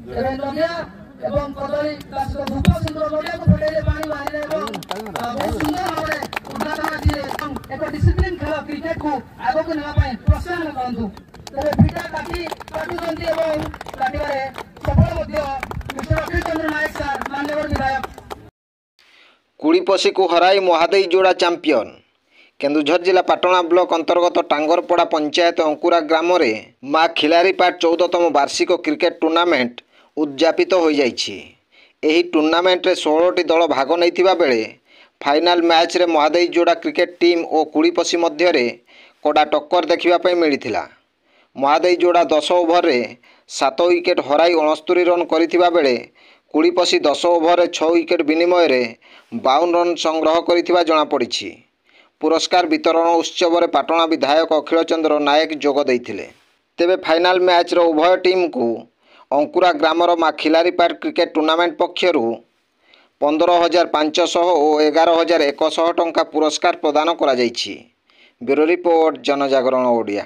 एवं नदिया एवं कदली तासो धूप सिंदूर नदिया को फटेले पानी बाहरे एवं बहुत सुंदर भाबरे उद्घाटन दिले एक डिसिप्लिन खेल क्रिकेट को आगो को नेबा पई प्रोत्साहन करंतु तबे फिटा काटी काटू जंती एवं काटिबारे सफल मध्य मिस्टर अखिल चंद्र नायक सर माननीय विधायक कुड़ीपसी को हराई महादेई जोड़ा चैंपियन। केन्दुझर जिला पाटणा ब्लॉक अंतर्गत टांगरपड़ा पंचायत अंकुरा ग्राम में माँ खिलारीपाट 14तम वार्षिक क्रिकेट टूर्नामेंट उद्यापित हो जाइछि। एही टूर्नामेंट रे 16टी दल भाग नैथिबा बेले फाइनाल मैच रे महादेई जोड़ा क्रिकेट टीम और कुड़ीपसी मध्य रे कड़ा टक्कर देखिबा पई मिलिथिला। महादेई जोड़ा 10 ओभर रे 7 विकेट हराई 69 रन करिथिबा बेले कुड़ीपसी 10 ओभर रे 6 विकेट विनिमय रे 52 रन संग्रह करिथिबा जणा पड़िछि। पुरस्कार वितरण उत्सव में पाटणा विधायक अखिल चंद्र नायक जोग देइथिले। तेबे फाइनाल मैच रो उभय टीम को अंकुरा ग्रामर माँ खिलारीपाट क्रिकेट टूर्नामेंट पक्षरु 15,500 और 11,100 टंका पुरस्कार प्रदान करा जाइछि। ब्यूरो रिपोर्ट जनजागरण ओडिया।